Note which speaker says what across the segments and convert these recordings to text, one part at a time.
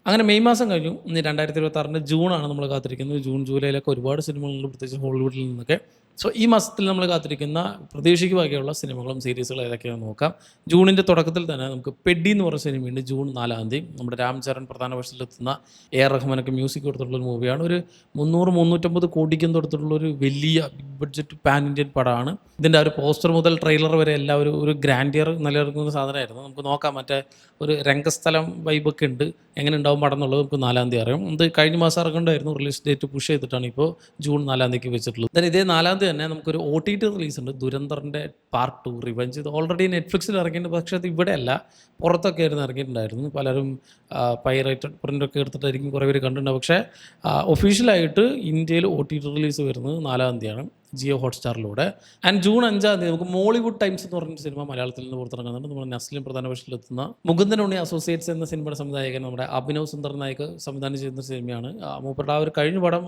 Speaker 1: അങ്ങനെ മെയ് മാസം കഴിഞ്ഞു. ഇനി 2026 ജൂണാണ് നമ്മൾ കാത്തിരിക്കുന്നത്. ജൂൺ, ജൂലൈയിലൊക്കെ ഒരുപാട് സിനിമകളുണ്ട്, പ്രത്യേകിച്ച് ഹോളിവുഡിൽ നിന്നൊക്കെ. സോ ഈ മാസത്തിൽ നമ്മൾ കാത്തിരിക്കുന്ന പ്രതീക്ഷയ്ക്ക് ബാക്കിയുള്ള സിനിമകളും സീരീസുകളും ഏതൊക്കെയാണെന്ന് നോക്കാം. ജൂണിൻ്റെ തുടക്കത്തിൽ തന്നെ നമുക്ക് പെഡി എന്ന് പറഞ്ഞ സിനിമയുണ്ട്. ജൂൺ 4 നമ്മുടെ രാം ചരൺ പ്രധാന വേഷത്തിലെത്തുന്ന AR റഹ്മാനൊക്കെ മ്യൂസിക് കൊടുത്തിട്ടുള്ള ഒരു മൂവിയാണ്. ഒരു 300-350 കോടിക്കും തൊടുത്തിട്ടുള്ള ഒരു വലിയ ബിഗ് ബഡ്ജറ്റ് പാൻ ഇന്ത്യൻ പടമാണ്. ഇതിൻ്റെ ഒരു പോസ്റ്റർ മുതൽ ട്രെയിലർ വരെ എല്ലാവരും ഒരു ഗ്രാൻഡിയർ നിലനിർത്തുന്ന സാധനമായിരുന്നു. നമുക്ക് നോക്കാം, മറ്റേ ഒരു രംഗസ്ഥലം വൈബൊക്കെ ഉണ്ട്. എങ്ങനെ ഉണ്ടാവും പടം എന്നുള്ളത് നമുക്ക് 4 അറിയാം. ഇത് കഴിഞ്ഞ മാസം ഇറങ്ങണ്ടായിരുന്നു, റിലീസ് ഡേറ്റ് പുഷ് ചെയ്തിട്ടാണ് ഇപ്പോൾ ജൂൺ 4 വെച്ചിട്ടുള്ളത്. then ഇതേ 4 തന്നെ നമുക്കൊരു OTT റിലീസ് ഉണ്ട്, ദുരന്തറിൻ്റെ പാർട്ട് 2 റിവെഞ്ച്. ഇത് ഓൾറെഡി നെറ്റ്ഫ്ലിക്സിൽ ഇറങ്ങിയിട്ടുണ്ട്, പക്ഷേ അത് ഇവിടെ അല്ല, പുറത്തൊക്കെ ആയിരുന്നു ഇറങ്ങിയിട്ടുണ്ടായിരുന്നു. പലരും പൈറേറ്റഡ് പ്രിൻ്റൊക്കെ എടുത്തിട്ടായിരിക്കും കുറേ പേര് കണ്ടിട്ടുണ്ടാവും. പക്ഷേ ഒഫീഷ്യലായിട്ട് ഇന്ത്യയിൽ OTT റിലീസ് വരുന്നത് 4 ജിയോ ഹോട്ട്സ്റ്റാറിലൂടെ. ആൻഡ് ജൂൺ 5 നമുക്ക് മോളിവുഡ് ടൈംസ് എന്ന് പറഞ്ഞ സിനിമ മലയാളത്തിൽ നിന്ന് പുറത്തിറങ്ങുന്നുണ്ട്. നമ്മുടെ നസ്ലിം പ്രധാന വേഷത്തിലെത്തുന്ന മുകുന്ദൻ ഉണ്ണി അസോസിയേറ്റ്സ് എന്ന സിനിമയുടെ സംവിധായകൻ നമ്മുടെ അഭിനവ് സുന്ദർ നായിക് സംവിധാനം ചെയ്യുന്ന സിനിമയാണ്. മൂപ്പരുടെ ഒരു കഴിഞ്ഞ പടം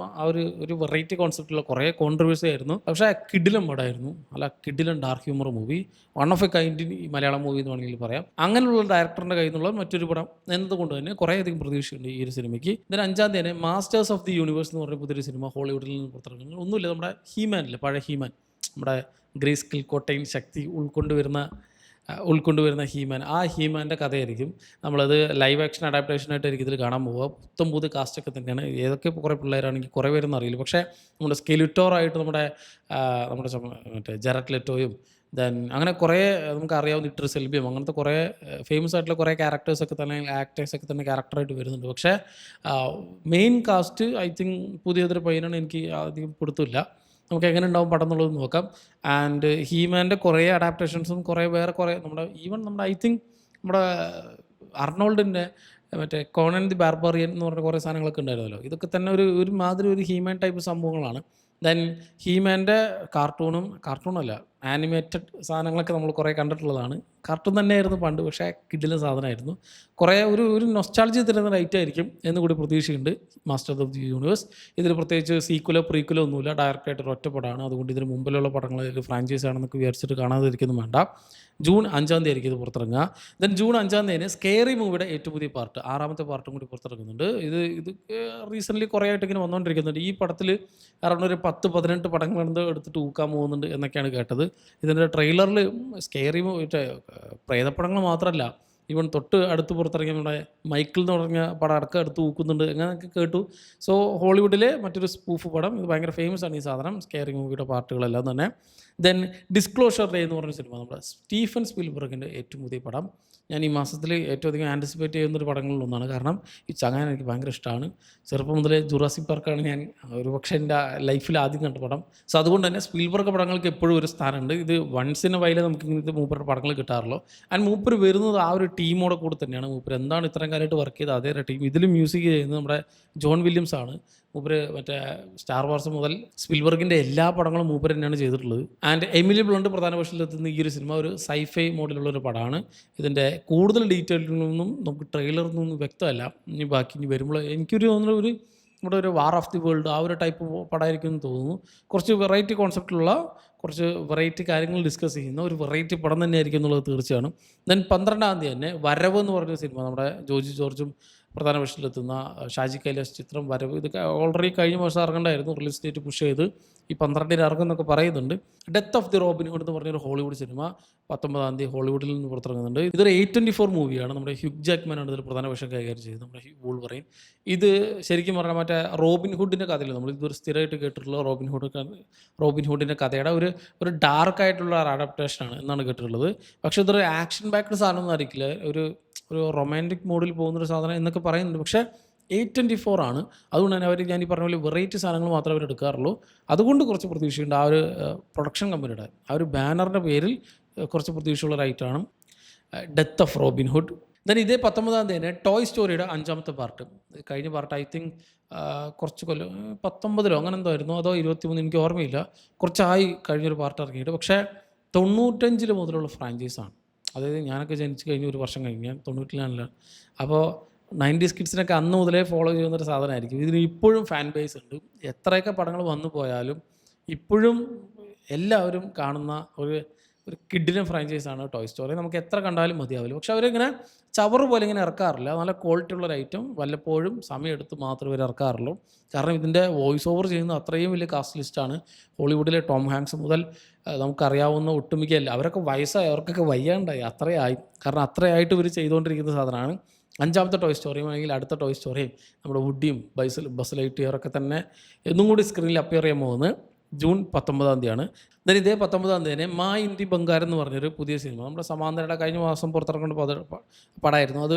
Speaker 1: ഒരു വെറൈറ്റി കോൺസെപ്റ്റുള്ള കുറേ കോൺട്രവേഴ്സി ആയിരുന്നു. പക്ഷേ കിഡിലൻ പടമായിരുന്നു, അല്ല കിഡിലൻ dark humour movie, one of A kind ഈ മലയാളം മൂവി എന്ന് വേണമെങ്കിൽ പറയാം. അങ്ങനെയുള്ള ഡയറക്ടറിൻ്റെ കയ്യിൽ നിന്നുള്ള മറ്റൊരു പടം എന്നതുകൊണ്ട് തന്നെ കുറേയധികം പ്രതീക്ഷയുണ്ട് ഈ ഒരു സിനിമയ്ക്ക്. ഇതിന് 5 മാസ്റ്റേഴ്സ് ഓഫ് ദി യൂണിവേഴ്സ് എന്ന് പറഞ്ഞ പുതിയൊരു സിനിമ ഹോളിവുഡിൽ നിന്ന് പുറത്തിറങ്ങുന്നത്. ഒന്നുമില്ല, നമ്മുടെ ഹീമാൻ, പഴയ ഹീമാൻ, നമ്മുടെ ഗ്രേസ് കിൽ കോട്ടൈൻ ശക്തി ഉൾക്കൊണ്ടുവരുന്ന ഹീമാൻ, ആ ഹീമാൻ്റെ കഥയായിരിക്കും. നമ്മളത് ലൈവ് ആക്ഷൻ അഡാപ്റ്റേഷനായിട്ടായിരിക്കും ഇതിൽ കാണാൻ പോവുക. പുതിയ കാസ്റ്റൊക്കെ തന്നെയാണ്. ഏതൊക്കെ കുറേ പിള്ളേരാണെങ്കിൽ കുറേ പേരൊന്നും അറിയില്ല. പക്ഷേ നമ്മുടെ സ്കെലിറ്റോറായിട്ട് നമ്മുടെ മറ്റേ ജെറഡ് ലെറ്റോയും അങ്ങനെ കുറേ നമുക്ക് അറിയാവുന്ന ഇട്രിസ് എൽബയും അങ്ങനത്തെ കുറേ ഫേമസ് ആയിട്ടുള്ള കുറേ ക്യാരക്ടേഴ്സൊക്കെ തന്നെ, ആക്ടേഴ്സൊക്കെ തന്നെ ക്യാരക്ടറായിട്ട് വരുന്നുണ്ട്. പക്ഷേ മെയിൻ കാസ്റ്റ് ഐ തിങ്ക് പുതിയതൊരു പയ്യനാണ്, എനിക്ക് അധികം പിടുത്തില്ല. നമുക്ക് എങ്ങനെ ഉണ്ടാവും പടം എന്നുള്ളത് നോക്കാം. ആൻഡ് ഹീമാൻ്റെ കുറേ അഡാപ്റ്റേഷൻസും കുറേ നമ്മുടെ ഐ തിങ്ക് നമ്മുടെ അർണോൾഡിൻ്റെ മറ്റേ കോണൻ ദി ബാർബറിയൻ എന്ന് പറഞ്ഞ കുറേ സാധനങ്ങളൊക്കെ ഉണ്ടായിരുന്നല്ലോ. ഇതൊക്കെ തന്നെ ഒരു മാതിരി ഒരു ഹീമാൻ ടൈപ്പ് സംഭവങ്ങളാണ്. ഹീമാൻ്റെ കാർട്ടൂണല്ല, ആനിമേറ്റഡ് സാധനങ്ങളൊക്കെ നമ്മൾ കുറേ കണ്ടിട്ടുള്ളതാണ്. കാർട്ടൂൺ തന്നെയായിരുന്നു പണ്ട്, പക്ഷേ കിഡിലെ സാധനമായിരുന്നു. കുറേ ഒരു നൊസ്റ്റാൾജി തരുന്ന റൈറ്റ് ആയിരിക്കും എന്ന് കൂടി പ്രതീക്ഷയുണ്ട് മാസ്റ്റർ ഓഫ് ദി യൂണിവേഴ്സ്. ഇതിൽ പ്രത്യേകിച്ച് സീക്വലോ പ്രീക്വലോ ഒന്നുമില്ല, ഡയറക്റ്റായിട്ട് ഒറ്റ പടമാണ്. അതുകൊണ്ട് ഇതിന് മുമ്പിലുള്ള പടങ്ങൾ ഒരു ഫ്രാഞ്ചൈസ് ആണെന്നൊക്കെ വിചാരിച്ചിട്ട് കാണാതിരിക്കുന്നു വേണ്ട. ജൂൺ 5 ആയിരിക്കും ഇത് പുറത്തിറങ്ങുക. ജൂൺ 5 സ്കേറി മൂവിയുടെ ഏറ്റവും പുതിയ പാർട്ട്, 6ാമത്തെ പാർട്ടും കൂടി പുറത്തിറങ്ങുന്നുണ്ട്. ഇത് റീസെൻ്റ്ലി കുറേ ആയിട്ട് ഇങ്ങനെ വന്നുകൊണ്ടിരിക്കുന്നുണ്ട്. ഈ പടത്തിൽ അറൗണ്ട് ഒരു 10-18 പടങ്ങൾ എടുത്തിട്ട് ഊക്കാൻ പോകുന്നുണ്ട് എന്നൊക്കെയാണ് കേട്ടത്. ഇതിൻ്റെ ട്രെയിലറിൽ സ്കേറി പ്രേതപ്പടങ്ങൾ മാത്രമല്ല, ഈവൻ തൊട്ട് അടുത്ത് പുറത്തിറങ്ങിയ നമ്മുടെ മൈക്കിൾ എന്ന് പറഞ്ഞ പടം അടുത്ത് ഊക്കുന്നുണ്ട് അങ്ങനെയൊക്കെ കേട്ടു. സോ ഹോളിവുഡിലെ മറ്റൊരു സ്പൂഫ് പടം, ഇത് ഭയങ്കര ഫേമസ് ആണ് ഈ സാധനം, സ്കേറി മൂവിയുടെ പാർട്ടുകളെല്ലാം തന്നെ. ഡിസ്ക്ലോഷർ ഡേ എന്ന് പറഞ്ഞ സിനിമ, നമ്മുടെ സ്റ്റീഫൻ സ്പീൽബർഗിൻ്റെ ഏറ്റവും പുതിയ പടം. ഞാൻ ഈ മാസത്തിൽ ഏറ്റവും അധികം ആൻറ്റിസിപ്പേറ്റ് ചെയ്യുന്നൊരു പടങ്ങളിലൊന്നാണ്. കാരണം ഈ ചങ്ങാൻ എനിക്ക് ഭയങ്കര ഇഷ്ടമാണ്. ചെറുപ്പം മുതലേ ജുറാസിക് പാർക്കാണ് ഞാൻ ഒരുപക്ഷെ എൻ്റെ ലൈഫിൽ ആദ്യം കണ്ട പടം. സോ അതുകൊണ്ട് തന്നെ സ്പീൽബർഗ് പടങ്ങൾക്ക് എപ്പോഴും ഒരു സ്ഥാനമുണ്ട്. ഇത് വൺസ് ഇൻ എ വൈലേ നമുക്ക് ഇങ്ങനത്തെ മൂപ്പരുടെ പടങ്ങൾ കിട്ടാറുള്ളൂ. ആൻഡ് മൂപ്പർ വരുന്നത് ആ ഒരു ടീമോടെ കൂടെ തന്നെയാണ്. മൂപ്പർ എന്താണ് ഇത്രയും കാലമായിട്ട് വർക്ക് ചെയ്ത് അതേ ടീം. ഇതിൽ മ്യൂസിക് ചെയ്യുന്നത് നമ്മുടെ ജോൺ വില്യംസ് ആണ്. മൂപ്പർ മറ്റേ സ്റ്റാർ വാർസ് മുതൽ സ്പീൽബർഗിൻ്റെ എല്ലാ പടങ്ങളും മൂപ്പർ തന്നെയാണ് ചെയ്തിട്ടുള്ളത്. ആൻഡ് എമിലി ബ്ലണ്ട് പ്രധാന വേഷത്തിലെത്തുന്ന ഈ ഒരു സിനിമ ഒരു സൈഫൈ മോഡലുള്ള ഒരു പടമാണ്. ഇതിൻ്റെ കൂടുതൽ ഡീറ്റെയിലൊന്നും നമുക്ക് ട്രെയിലറിൽ നിന്നും വ്യക്തമല്ല. ഇനി വരുമ്പോൾ എനിക്കൊരു തോന്നുന്ന നമ്മുടെ ഒരു വാർ ഓഫ് ദി വേൾഡ് ആ ഒരു ടൈപ്പ് പടമായിരിക്കും എന്ന് തോന്നുന്നു. കുറച്ച് വെറൈറ്റി കോൺസെപ്റ്റുള്ള, കുറച്ച് വെറൈറ്റി കാര്യങ്ങൾ ഡിസ്കസ് ചെയ്യുന്ന ഒരു വെറൈറ്റി പടം തന്നെയായിരിക്കും എന്നുള്ളത് തീർച്ചയാണ്. 12 തന്നെ വരവ് എന്ന് പറഞ്ഞ സിനിമ, നമ്മുടെ ജോജി ജോർജും പ്രധാന വേഷത്തിലെത്തുന്ന ഷാജി കൈലാസ് ചിത്രം വരവ്. ഇത് ഓൾറെഡി കഴിഞ്ഞ മാസം ഇറങ്ങണ്ടായിരുന്നു, റിലീസ് ഡേറ്റ് പുഷ് ചെയ്ത് ഈ 12 ഇറങ്ങുമെന്നൊക്കെ പറയുന്നുണ്ട്. Death of the Robin hood എന്ന് പറഞ്ഞൊരു ഹോളിവുഡ് സിനിമ 19 ഹോളിവുഡിൽ നിന്ന് പുറത്തിറങ്ങുന്നുണ്ട്. ഇതൊരു A24 മൂവിയാണ്. നമ്മുടെ ഹ്യൂഗ് ജാക്ക്മാനാണ് ഇതിൽ പ്രധാന വേഷം കൈകാര്യം ചെയ്തത്, നമ്മുടെ വൂൾവറൈൻ. ഇത് ശരിക്കും പറഞ്ഞാൽ മറ്റേ റോബിൻ ഹുഡിൻ്റെ കഥയില്ല, നമ്മൾ ഇതൊരു സ്ഥിരമായിട്ട് കേട്ടിട്ടുള്ള റോബിൻ ഹുഡിൻ്റെ കഥയുടെ ഒരു ഡാർക്കായിട്ടുള്ള ഒരു അഡാപ്റ്റേഷനാണ് എന്നാണ് കേട്ടിട്ടുള്ളത്. പക്ഷേ ഇതൊരു ആക്ഷൻ ബാക്ക്ഡ് സാധനമൊന്നും ആയിരിക്കില്ല, ഒരു റൊമാൻറ്റിക് മോഡിൽ പോകുന്നൊരു സാധനം എന്നൊക്കെ പറയുന്നുണ്ട്. പക്ഷേ A24 ആണ്. അതുകൊണ്ട് തന്നെ ഞാൻ ഈ പറഞ്ഞ പോലെ വെറൈറ്റി സാധനങ്ങൾ മാത്രമേ അവർ എടുക്കാറുള്ളൂ. അതുകൊണ്ട് കുറച്ച് പ്രതീക്ഷയുണ്ട്. ആ ഒരു പ്രൊഡക്ഷൻ കമ്പനിയുടെ ആ ഒരു ബാനറിൻ്റെ പേരിൽ കുറച്ച് പ്രതീക്ഷയുള്ള റൈറ്റാണ് ഡെത്ത് ഓഫ് റോബിൻ ഹുഡ്. ഇതേ 19 ടോയ് സ്റ്റോറിയുടെ 5ാമത്തെ പാർട്ട്. കഴിഞ്ഞ പാർട്ട് ഐ തിങ്ക് കുറച്ച് കൊല്ലം 19 അങ്ങനെ എന്തോ ആയിരുന്നു, അതോ 23, എനിക്ക് ഓർമ്മയില്ല. കുറച്ചായി കഴിഞ്ഞൊരു പാർട്ട് ഇറങ്ങിയിട്ട്. പക്ഷേ 95 മുതലുള്ള ഫ്രാഞ്ചൈസാണ്. അതായത് ഞാനൊക്കെ ജനിച്ച് കഴിഞ്ഞ് ഒരു വർഷം കഴിഞ്ഞ്, ഞാൻ 90-ലാണല്ലോ. അപ്പോൾ 90s കിഡ്സിനൊക്കെ അന്ന് മുതലേ ഫോളോ ചെയ്യുന്നൊരു സാധനമായിരിക്കും. ഇതിന് ഇപ്പോഴും ഫാൻ ബേസ് ഉണ്ട്. എത്രയൊക്കെ പടങ്ങൾ വന്നു പോയാലും ഇപ്പോഴും എല്ലാവരും കാണുന്ന ഒരു ഒരു കിഡിലൻ ഫ്രാഞ്ചൈസാണ് ടോയ് സ്റ്റോറി. നമുക്ക് എത്ര കണ്ടാലും മതിയാവില്ല. പക്ഷെ അവരിങ്ങനെ ചവറ് പോലെ ഇങ്ങനെ ഇറക്കാറില്ല. നല്ല ക്വാളിറ്റി ഉള്ളൊരു ഐറ്റം വല്ലപ്പോഴും സമയമെടുത്ത് മാത്രമേ ഇവർ ഇറക്കാറുള്ളൂ. കാരണം ഇതിൻ്റെ വോയിസ് ഓവർ ചെയ്യുന്ന അത്രയും വലിയ കാസ്റ്റ് ലിസ്റ്റാണ്. ഹോളിവുഡിലെ ടോം ഹാങ്ക്സ് മുതൽ നമുക്കറിയാവുന്ന ഒട്ടുമിക്ക അവരൊക്കെ വയസ്സായി, അവർക്കൊക്കെ വയ്യാണ്ടായി, അത്രയായി. കാരണം അത്രയായിട്ട് ഇവർ ചെയ്തുകൊണ്ടിരിക്കുന്ന സാധനമാണ്. 5ാമത്തെ ടോയ് സ്റ്റോറിയും അല്ലെങ്കിൽ അടുത്ത ടോയ് സ്റ്റോറിയും നമ്മുടെ വുഡിയും ബസ് ലൈറ്റ്ഇയറൊക്കെ തന്നെ എന്നും കൂടി സ്ക്രീനിൽ അപ്പിയർ ചെയ്യാൻ പോകുന്നത് ജൂൺ 19-ാം തീയതിയാണ്. എന്നാൽ ഇതേ 19-ാം തീയതി തന്നെ മാ ഇന്ത്യ ബംഗാരം എന്ന് പറഞ്ഞൊരു പുതിയ സിനിമ നമ്മുടെ സമാന്തരയുടെ കഴിഞ്ഞ മാസം പുറത്തിറങ്ങേണ്ട പടമായിരുന്നു. അത്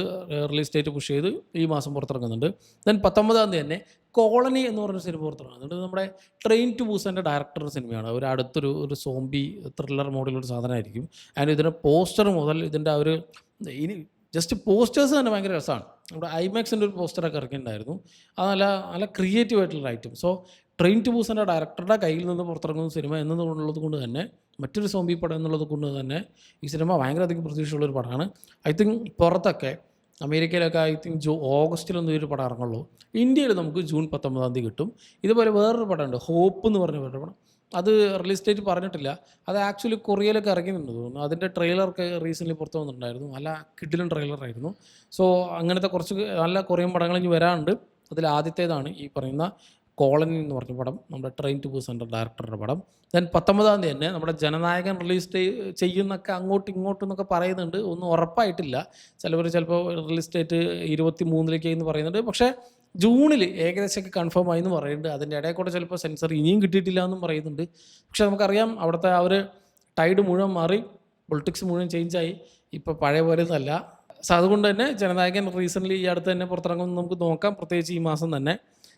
Speaker 1: റിലീസ് ഡേറ്റ് പുഷ് ചെയ്ത് ഈ മാസം പുറത്തിറങ്ങുന്നുണ്ട്. ദെൻ 19-ാം തീയതി തന്നെ കോളനി എന്ന് പറഞ്ഞൊരു സിനിമ പുറത്തിറങ്ങുന്നുണ്ട്. നമ്മുടെ ട്രെയിൻ ടു ബൂസാൻ്റെ ഡയറക്ടറുടെ സിനിമയാണ്. ഒരു അടുത്തൊരു സോംബി ത്രില്ലർ മോഡിലൊരു സാധനമായിരിക്കും. ആൻഡ് ഇതിൻ്റെ പോസ്റ്റർ മുതൽ ഇതിൻ്റെ ഒരു ഇനി ജസ്റ്റ് പോസ്റ്റേഴ്സ് തന്നെ ഭയങ്കര രസമാണ്. നമ്മുടെ ഐമാക്സിൻ്റെ ഒരു പോസ്റ്ററൊക്കെ ഇറക്കിയിട്ടുണ്ടായിരുന്നു. അത് നല്ല നല്ല ക്രിയേറ്റീവ് ആയിട്ടുള്ള ഐറ്റം. സോ ട്രെയിൻ ടു ബൂസാൻ്റെ ഡയറക്ടറുടെ കയ്യിൽ നിന്ന് പുറത്തിറങ്ങുന്ന സിനിമ എന്നുള്ളത് കൊണ്ട് തന്നെ മറ്റൊരു സോംബി പടം എന്നുള്ളത് കൊണ്ട് തന്നെ ഈ സിനിമ ഭയങ്കരധികം പ്രതീക്ഷയുള്ളൊരു പടമാണ്. ഐ തിങ്ക് പുറത്തൊക്കെ അമേരിക്കയിലൊക്കെ ഐ തിങ്ക് ഓഗസ്റ്റിലൊന്നും ഒരു പടം ഇറങ്ങുള്ളൂ. ഇന്ത്യയിൽ നമുക്ക് ജൂൺ 19-ാം തീയതി കിട്ടും. ഇതുപോലെ വേറൊരു പടമുണ്ട്, ഹോപ്പ് എന്ന് പറഞ്ഞ പടം. അത് റിലീസ് ഡേറ്റ് പറഞ്ഞിട്ടില്ല. അത് ആക്ച്വലി കൊറിയയിലൊക്കെ ഇറങ്ങിയിട്ടുണ്ട് തോന്നുന്നു. അതിൻ്റെ ട്രെയിലറൊക്കെ റീസെൻ്റ്ലി പുറത്ത് വന്നിട്ടുണ്ടായിരുന്നു. നല്ല കിഡിലൻ ട്രെയിലറായിരുന്നു. സോ അങ്ങനത്തെ കുറച്ച് നല്ല കൊറിയൻ പടങ്ങൾ ഇനി വരാനുണ്ട്. അതിൽ ആദ്യത്തേതാണ് ഈ പറയുന്ന കോളനി എന്ന് പറഞ്ഞ പടം, നമ്മുടെ ട്രെയിൻ ടു ബൂസാൻ്റെ ഡയറക്ടറുടെ പടം. ദെൻ 19-ാം തീയതി തന്നെ നമ്മുടെ ജനനായകൻ റിലീസ് ചെയ്യുന്നൊക്കെ അങ്ങോട്ടും ഇങ്ങോട്ടും എന്നൊക്കെ പറയുന്നുണ്ട്. ഒന്നും ഉറപ്പായിട്ടില്ല. ചിലപ്പോൾ റിലീസ് ഡേറ്റ് 23-ലേക്ക് എന്ന് പറയുന്നുണ്ട്. പക്ഷേ ജൂണിൽ ഏകദേശമൊക്കെ കൺഫേം ആയി എന്ന് പറയുന്നുണ്ട്. അതിൻ്റെ ഇടയിൽ കൂടെ ചിലപ്പോൾ സെൻസർ ഇനിയും കിട്ടിയിട്ടില്ല എന്നും പറയുന്നുണ്ട്. പക്ഷേ നമുക്കറിയാം അവിടുത്തെ ആ ഒരു ടൈഡ് മുഴുവൻ മാറി, പൊളിറ്റിക്സ് മുഴുവൻ ചേഞ്ചായി. ഇപ്പോൾ പഴയ പോലെ ഒന്നല്ല. സോ അതുകൊണ്ട് തന്നെ ജനനായകൻ റീസെൻ്റ്ലി ഈ അടുത്ത് തന്നെ പുറത്തിറങ്ങുമെന്ന് നമുക്ക് നോക്കാം, പ്രത്യേകിച്ച് ഈ മാസം തന്നെ.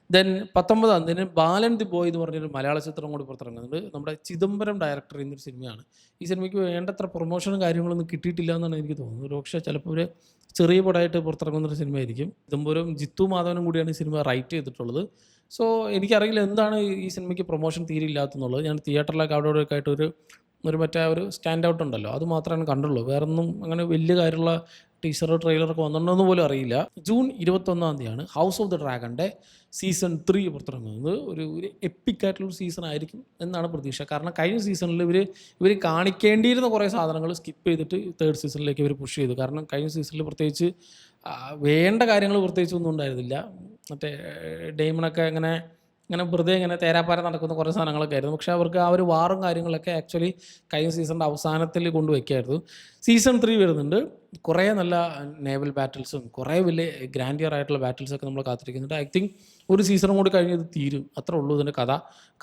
Speaker 1: ദെൻ 19-ാം തീയതി ബാലൻ ദി ബോയ് എന്ന് പറഞ്ഞൊരു മലയാള ചിത്രം കൂടി പുറത്തിറങ്ങുന്നുണ്ട്. നമ്മുടെ ചിദംബരം ഡയറക്ടർ ചെയ്യുന്നൊരു സിനിമയാണ്. ഈ സിനിമയ്ക്ക് വേണ്ടത്ര പ്രൊമോഷനും കാര്യങ്ങളൊന്നും കിട്ടിയിട്ടില്ല എന്നാണ് എനിക്ക് തോന്നുന്നത്. പക്ഷേ ചിലപ്പോൾ ഒരു ചെറിയ പടമായിട്ട് പുറത്തിറങ്ങുന്നൊരു സിനിമയായിരിക്കും. ചിദംബരം ജിത്തു മാധവനും കൂടിയാണ് ഈ സിനിമ റൈറ്റ് ചെയ്തിട്ടുള്ളത്. സോ എനിക്കറിയില്ല എന്താണ് ഈ സിനിമയ്ക്ക് പ്രൊമോഷൻ തീരെ ഇല്ലാത്തെന്നുള്ളത്. ഞാൻ തിയേറ്ററിലൊക്കെ അവിടെയൊക്കെ ആയിട്ട് ഒരു മറ്റേ ഒരു സ്റ്റാൻഡ് ഔട്ട് ഉണ്ടല്ലോ, അത് മാത്രമാണ് കണ്ടുള്ളൂ. വേറൊന്നും അങ്ങനെ വലിയ കാര്യമുള്ള ടീസർ ട്രെയിലറൊക്കെ വന്നിട്ടുണ്ടെന്ന് പോലും അറിയില്ല. ജൂൺ 21-ാം തീയതിയാണ് ഹൗസ് ഓഫ് ദി ഡ്രാഗൻ്റെ സീസൺ 3 പുറത്തിറങ്ങുന്നത്. ഒരു എപ്പിക്കായിട്ടുള്ളൊരു സീസൺ ആയിരിക്കും എന്നാണ് പ്രതീക്ഷ. കാരണം കഴിഞ്ഞ സീസണിൽ ഇവർ കാണിക്കേണ്ടിയിരുന്ന കുറേ സാധനങ്ങൾ സ്കിപ്പ് ചെയ്തിട്ട് 3rd സീസണിലേക്ക് ഇവർ പുഷ് ചെയ്തു. കാരണം കഴിഞ്ഞ സീസണിൽ പ്രത്യേകിച്ച് വേണ്ട കാര്യങ്ങൾ പ്രത്യേകിച്ചൊന്നും ഉണ്ടായിരുന്നില്ല. മറ്റേ ഡെയ്മണൊക്കെ ഇങ്ങനെ വെറുതെ ഇങ്ങനെ തേരാപ്പാര നടക്കുന്ന കുറേ സാധനങ്ങളൊക്കെ ആയിരുന്നു. പക്ഷേ അവർക്ക് ആ ഒരു വാറും കാര്യങ്ങളൊക്കെ ആക്ച്വലി കഴിഞ്ഞ സീസണിൻ്റെ അവസാനത്തിൽ കൊണ്ടുവയ്ക്കായിരുന്നു. സീസൺ 3 വരുന്നുണ്ട്. കുറേ നല്ല നേവൽ ബാറ്റിൽസും കുറേ വലിയ ഗ്രാൻഡിയർ ആയിട്ടുള്ള ബാറ്റിൽസൊക്കെ നമ്മൾ കാത്തിരിക്കുന്നുണ്ട്. ഐ തിങ്ക് ഒരു സീസണും കൂടി കഴിഞ്ഞ് ഇത് തീരും, അത്രേ ഉള്ളൂ ഇതിൻ്റെ കഥ.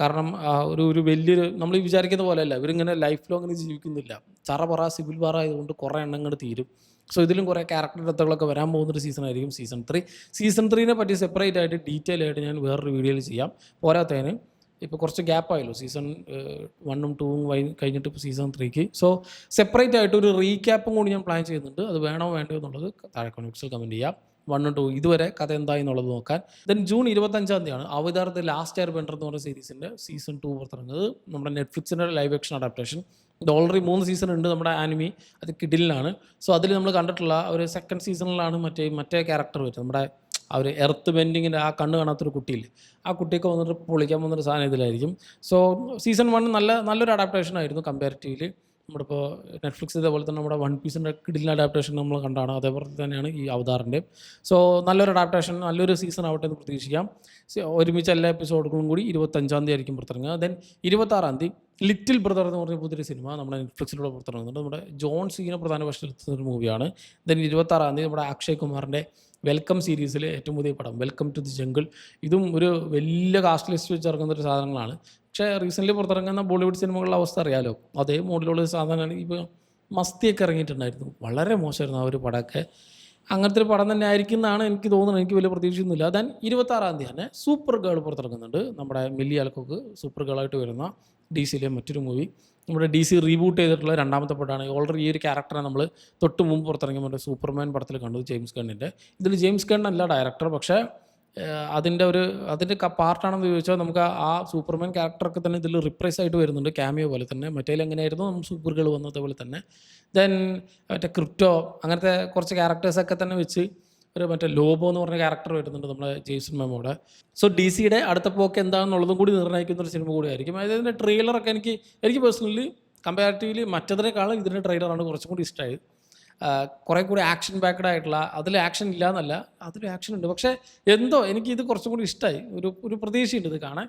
Speaker 1: കാരണം ഒരു വലിയൊരു നമ്മൾ വിചാരിക്കുന്ന പോലെയല്ല, ഇവരിങ്ങനെ ലൈഫ് ലോങ് അങ്ങനെ ജീവിക്കുന്നില്ല. ചറപറ സിവിൽ വാർ ആയതുകൊണ്ട് കുറേ എണ്ണങ്ങൾ തീരും. സോ ഇതിലും കുറേ ക്യാരക്ടർ ഡെത്തുകളൊക്കെ വരാൻ പോകുന്നൊരു സീസണായിരിക്കും സീസൺ 3. സീസൺ 3നെ പറ്റി സെപ്പറേറ്റ് ആയിട്ട് ഡീറ്റെയിൽ ആയിട്ട് ഞാൻ വേറൊരു വീഡിയോയിൽ ചെയ്യാം. പോരാത്തതിന് ഇപ്പോൾ കുറച്ച് ഗ്യാപ്പായല്ലോ, സീസൺ 1ഉം 2ഉം കഴിഞ്ഞിട്ട് ഇപ്പോൾ സീസൺ 3ക്ക്. സോ സെപ്പറേറ്റ് ആയിട്ട് ഒരു റീക്യാപ്പും കൂടി ഞാൻ പ്ലാൻ ചെയ്യുന്നുണ്ട്. അത് വേണോ വേണ്ടോ എന്നുള്ളത് താഴെ കമൻറ്റ്സിൽ കമൻറ്റ് ചെയ്യാം. 1ഉം 2 ഇതുവരെ കഥ എന്തായി എന്നുള്ളത് നോക്കാൻ. ദെൻ ജൂൺ 25-ാം തീയതിയാണ് അവതാർ ദി ലാസ്റ്റ് എയർ ബെൻഡർ എന്ന് പറയുന്ന സീരീസിൻ്റെ സീസൺ 2 പുറത്തിറങ്ങുന്നത്. നമ്മുടെ നെറ്റ്ഫ്ലിക്സിൻ്റെ ലൈവ് ആക്ഷൻ അഡാപ്റ്റേഷൻ. ഇത് ഓൾറെഡി 3 സീസൺ ഉണ്ട് നമ്മുടെ ആനിമി. അത് കിഡിലാണ്. സോ അതിൽ നമ്മൾ കണ്ടിട്ടുള്ള ഒരു 2nd സീസണിലാണ് മറ്റേ ക്യാരക്ടർ വരുന്നത്. നമ്മുടെ ആ ഒരു എർത്ത് ബെൻഡിങ്ങിൻ്റെ ആ കണ്ണ് കാണാത്തൊരു കുട്ടിയില്ലേ, ആ കുട്ടിയൊക്കെ വന്നിട്ട് പൊളിക്കാൻ പോകുന്നൊരു സാധനം ഇതിലായിരിക്കും. സോ സീസൺ 1 നല്ലൊരു അഡാപ്റ്റേഷൻ ആയിരുന്നു കമ്പാരിറ്റീവ്ലി. നമ്മളിപ്പോൾ നെറ്റ്ഫ്ലിക്സ് ഇതേപോലെ തന്നെ നമ്മുടെ വൺ പീസിൻ്റെ കിഡിലിൻ അഡാപ്റ്റേഷൻ നമ്മൾ കണ്ടാണ്. അതേപോലെ തന്നെയാണ് ഈ അവതാറിൻ്റെ. സോ നല്ലൊരു അഡാപ്റ്റേഷൻ, നല്ലൊരു സീസൺ ആവട്ടെ എന്ന് പ്രതീക്ഷിക്കാം. ഒരുമിച്ച് എല്ലാ എപ്പിസോഡുകളും കൂടി 25-ാം തീയതി ആയിരിക്കും പുറത്തിറങ്ങുക. ദെൻ 26-ാം തീയതി ലിറ്റിൽ ബ്രദർ എന്ന് പറഞ്ഞ പുതിയൊരു സിനിമ നമ്മുടെ നെറ്റ്ഫ്ലിക്സിലൂടെ പുറത്തിറങ്ങുന്നുണ്ട്. നമ്മുടെ ജോൺ സീനെ പ്രധാന വേഷത്തിലെത്തുന്ന ഒരു മൂവിയാണ്. ദെൻ 26-ാം തീയതി നമ്മുടെ അക്ഷയ് കുമാറിൻ്റെ വെൽക്കം സീരീസിലെ ഏറ്റവും പുതിയ പടം വെൽക്കം ടു ദി ജംഗിൾ. ഇതും ഒരു വലിയ കാസ്റ്റ് ലിസ്റ്റ് വെച്ച് ഇറങ്ങുന്ന ഒരു സാധനങ്ങളാണ്. പക്ഷേ റീസെൻ്റ്ലി പുറത്തിറങ്ങുന്ന ബോളിവുഡ് സിനിമകളുടെ അവസ്ഥ അറിയാലോ, അതേ മോഡലുള്ള സാധനമാണ്. ഇപ്പോൾ മസ്തിയൊക്കെ ഇറങ്ങിയിട്ടുണ്ടായിരുന്നു, വളരെ മോശമായിരുന്നു ആ ഒരു പടമൊക്കെ. അങ്ങനത്തെ ഒരു പടം തന്നെ ആയിരിക്കും എന്നാണ് എനിക്ക് തോന്നുന്നത്. എനിക്ക് വലിയ പ്രതീക്ഷയൊന്നുമില്ല. ദെൻ 26-ാം തീയതി തന്നെ സൂപ്പർ ഗേൾ പുറത്തിറങ്ങുന്നുണ്ട്. നമ്മുടെ മില്ലി ആൽക്കോക്ക് സൂപ്പർ ഗേളായിട്ട് വരുന്ന DC-യിലെ മറ്റൊരു മൂവി. നമ്മുടെ DC റീബൂട്ട് ചെയ്തിട്ടുള്ള 2ാമത്തെ പടമാണ്. ഓൾറെഡി ഈ ഒരു ക്യാരക്ടറെ നമ്മൾ തൊട്ട് മുമ്പ് പുറത്തിറങ്ങിയ മറ്റേ സൂപ്പർമാൻ പടത്തിൽ കണ്ടു, ജെയിംസ് ഗണ്ണിൻ്റെ. ഇതിൽ ജെയിംസ് ഗൺ അല്ല ഡയറക്ടർ, പക്ഷേ അതിൻ്റെ പാർട്ടാണെന്ന് ചോദിച്ചാൽ നമുക്ക് ആ സൂപ്പർമാൻ ക്യാരക്ടറൊക്കെ തന്നെ ഇതിൽ റിപ്രൈസ് ആയിട്ട് വരുന്നുണ്ട്, ക്യാമിയോ പോലെ തന്നെ. മറ്റേതിൽ എങ്ങനെയായിരുന്നു നമ്മൾ സൂപ്പർ ഗേൾ വന്നതുപോലെ തന്നെ. ദെൻ മറ്റേ ക്രിപ്റ്റോ അങ്ങനത്തെ കുറച്ച് ക്യാരക്ടേഴ്സൊക്കെ തന്നെ വെച്ച് മറ്റേ ലോബോ എന്ന് പറഞ്ഞ ക്യാരക്ടർ വരുന്നുണ്ട് നമ്മുടെ ജെയ്സൺ മെമോയുടെ. സോ DC-യുടെ അടുത്ത പോക്ക് എന്താണെന്നുള്ളതും കൂടി നിർണ്ണയിക്കുന്ന ഒരു സിനിമ കൂടിയായിരിക്കും. അതായത് ഇതിൻ്റെ ട്രെയിലറൊക്കെ എനിക്ക് പേഴ്സണലി കമ്പാരിറ്റീവ്ലി മറ്റതിനേക്കാളും ഇതിൻ്റെ ട്രെയിലറാണ് കുറച്ചും കൂടി ഇഷ്ടമായത്. കുറേ കൂടി ആക്ഷൻ ബാക്ക്ഡ് ആയിട്ടുള്ള, അതിൽ ആക്ഷൻ ഇല്ല എന്നല്ല, അതിൽ ആക്ഷൻ ഉണ്ട്. പക്ഷേ എന്തോ എനിക്ക് ഇത് കുറച്ചും കൂടി ഇഷ്ടമായി. ഒരു പ്രതീക്ഷയുണ്ട് ഇത് കാണാൻ.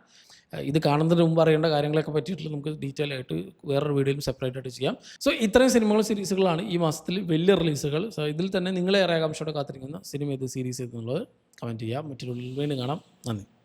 Speaker 1: ഇത് കാണുന്നതിന് മുമ്പ് അറിയേണ്ട കാര്യങ്ങളൊക്കെ പറ്റിയിട്ടുള്ള നമുക്ക് ഡീറ്റെയിൽ ആയിട്ട് വേറൊരു വീഡിയോയിൽ സെപ്പറേറ്റ് ആയിട്ട് ചെയ്യാം. സോ ഇത്രയും സിനിമകളും സീരീസുകളാണ് ഈ മാസത്തിൽ വലിയ റിലീസുകൾ. സോ ഇതിൽ തന്നെ നിങ്ങളെ ഏറെ ആകാംക്ഷയോടെ കാത്തിരിക്കുന്ന സിനിമ ഏത്, സീരീസ് ഏതെന്നുള്ളത് കമൻറ്റ് ചെയ്യാം. മറ്റൊരു വീണ്ടും കാണാം. നന്ദി.